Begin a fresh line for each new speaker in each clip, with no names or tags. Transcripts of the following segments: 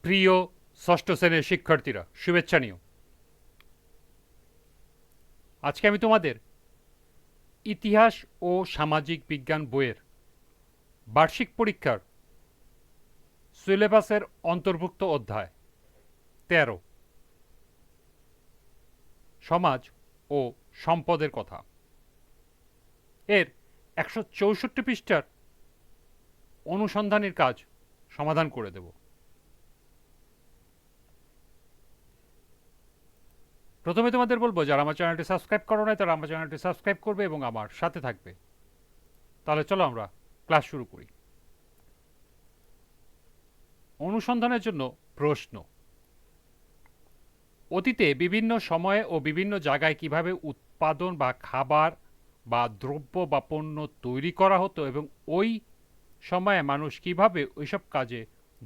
প্রিয় ষষ্ঠ শ্রেণীর শিক্ষার্থীরা, শুভেচ্ছা নিও। আজকে আমি তোমাদের ইতিহাস ও সামাজিক বিজ্ঞান বইয়ের বার্ষিক পরীক্ষার সিলেবাসের অন্তর্ভুক্ত অধ্যায় ১৩ সমাজ ও সম্পদের কথা এর ১৬৪ পৃষ্ঠার অনুসন্ধানের কাজ সমাধান করে দেব। প্রথমে তোমাদের বলবো, যারা আমার চ্যানেলটি সাবস্ক্রাইব করো নাই তারা আমার চ্যানেলটি সাবস্ক্রাইব করবে এবং আমার সাথে থাকবে। তাহলে চলো আমরা ক্লাস শুরু করি। অনুসন্ধানের জন্য প্রশ্ন: অতীতে বিভিন্ন সময়ে ও বিভিন্ন জায়গায় কিভাবে উৎপাদন বা খাবার বা দ্রব্য বা পণ্য তৈরি করা হতো এবং ওই সময়ে মানুষ কিভাবে ওইসব কাজে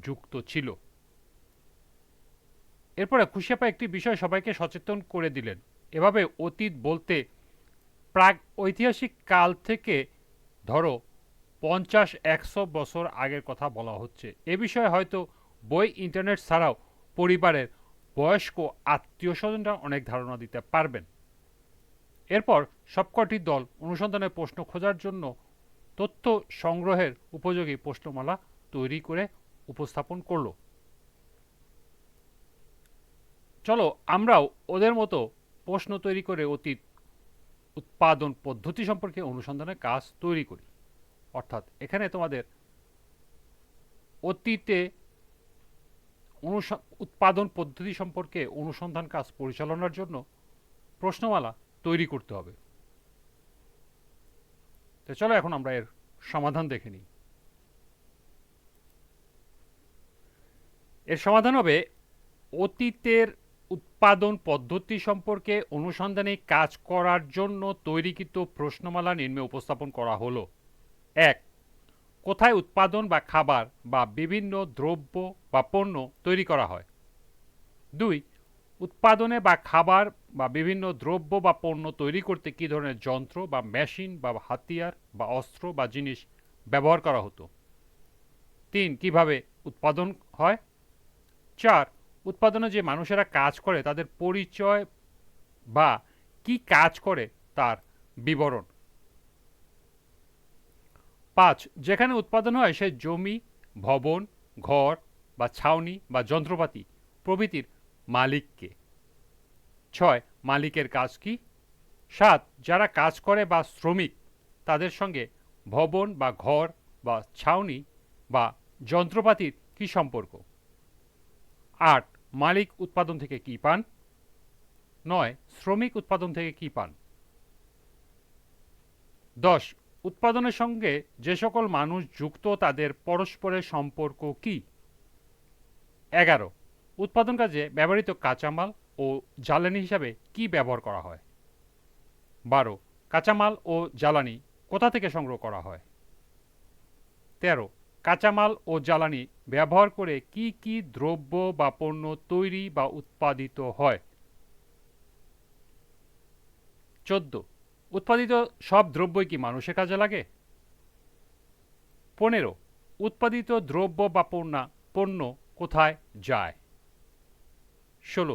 যুক্ত ছিল। এরপরে খুশিয়াপা একটি বিষয় সবাইকে সচেতন করে দিলেন। এভাবে অতীত বলতে প্রাক ঐতিহাসিক কাল থেকে ধরো ৫০-১০০ বছর আগের কথা বলা হচ্ছে। এ বিষয়ে হয়তো বই, ইন্টারনেট ছাড়াও পরিবারের বয়স্ক আত্মীয় স্বজনরা অনেক ধারণা দিতে পারবেন। এরপর সবকটি দল অনুসন্ধানের প্রশ্ন খোঁজার জন্য তথ্য সংগ্রহের উপযোগী প্রশ্নমালা তৈরি করে উপস্থাপন করল। চলো আমরাও ওদের মতো প্রশ্ন তৈরি করে অতীত উৎপাদন পদ্ধতি সম্পর্কে অনুসন্ধানের কাজ তৈরি করি। অর্থাৎ এখানে তোমাদের অতীতে উৎপাদন পদ্ধতি সম্পর্কে অনুসন্ধান কাজ পরিচালনার জন্য প্রশ্নমালা তৈরি করতে হবে। তো চলো এখন আমরা এর সমাধান দেখে নিই। এর সমাধান হবে, অতীতের উৎপাদন পদ্ধতি সম্পর্কে অনুসন্ধানে কাজ করার জন্য তৈরিকৃত প্রশ্নমালা নিম্নে উপস্থাপন করা হলো। ১. কোথায় উৎপাদন বা খাবার বা বিভিন্ন দ্রব্য বা পণ্য তৈরি করা হয়? ২. উৎপাদনে বা খাবার বা বিভিন্ন দ্রব্য বা পণ্য তৈরি করতে কী ধরনের যন্ত্র বা মেশিন বা হাতিয়ার বা অস্ত্র বা জিনিস ব্যবহার করা হতো? ৩. কিভাবে উৎপাদন হয়? ৪. উৎপাদনে যে মানুষেরা কাজ করে তাদের পরিচয় বা কি কাজ করে তার বিবরণ। ৫. যেখানে উৎপাদন হয় সে জমি, ভবন, ঘর বা ছাউনি বা যন্ত্রপাতি প্রভৃতির মালিককে। ৬. মালিকের কাজ কি? ৭. যারা কাজ করে বা শ্রমিক তাদের সঙ্গে ভবন বা ঘর বা ছাউনি বা যন্ত্রপাতির কি সম্পর্ক? ৮. মালিক উৎপাদন থেকে কি পান? ৯. শ্রমিক উৎপাদন থেকে কি পান? ১০. উৎপাদনের সঙ্গে যে সকল মানুষ যুক্ত তাদের পরস্পরের সম্পর্ক কি? ১১. উৎপাদন কাজে ব্যবহৃত কাঁচামাল ও জ্বালানি হিসাবে কি ব্যবহার করা হয়? ১২. কাঁচামাল ও জ্বালানি কোথা থেকে সংগ্রহ করা হয়? ১৩. কাঁচামাল ও জ্বালানি ব্যবহার করে কি কি দ্রব্য বা পণ্য তৈরি বা উৎপাদিত হয়? ১৪. উৎপাদিত সব দ্রব্যই কি মানুষের কাজে লাগে? ১৫. উৎপাদিত দ্রব্য বা পণ্য কোথায় যায়? ১৬.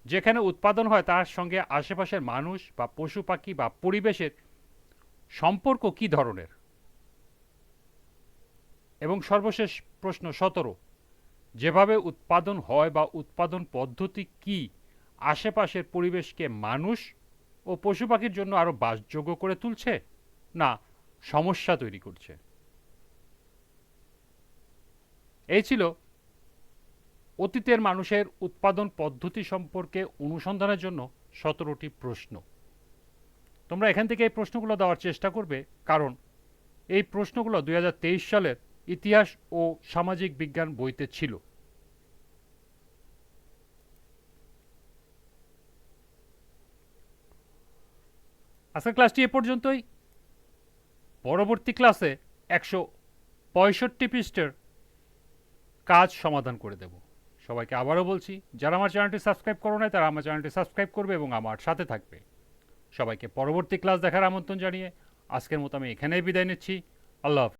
যেখানে উৎপাদন হয় তার সঙ্গে আশেপাশের মানুষ বা পশু পাখি বা পরিবেশের সম্পর্ক কি ধরনের? এবং সর্বশেষ প্রশ্ন ১৭. যেভাবে উৎপাদন হয় বা উৎপাদন পদ্ধতি কি আশেপাশের পরিবেশকে মানুষ ও পশু পাখির জন্য আরো বাসযোগ্য করে তুলছে না সমস্যা তৈরি করছে? এই ছিল অতীতের মানুষের উৎপাদন পদ্ধতি সম্পর্কে অনুসন্ধানের জন্য ১৭টি প্রশ্ন। তোমরা এখান থেকে এই প্রশ্নগুলো দেওয়ার চেষ্টা করবে, কারণ এই প্রশ্নগুলো ২০২৩ সালের ইতিহাস ও সামাজিক বিজ্ঞান বইতে ছিল। আজকের ক্লাসটি এ পর্যন্তই। পরবর্তী ক্লাসে ১৬৫ পৃষ্ঠার কাজ সমাধান করে দেব। সবাইকে আবারও বলছি, যারা আমার চ্যানেলটি সাবস্ক্রাইব করো নাই তারা আমার চ্যানেলটি সাবস্ক্রাইব করবে এবং আমার সাথে থাকবে। সবাইকে পরবর্তী ক্লাস দেখার আমন্ত্রণ জানিয়ে আজকের মতো আমি এখানেই বিদায় নিচ্ছি। আল্লাহ হাফেজ।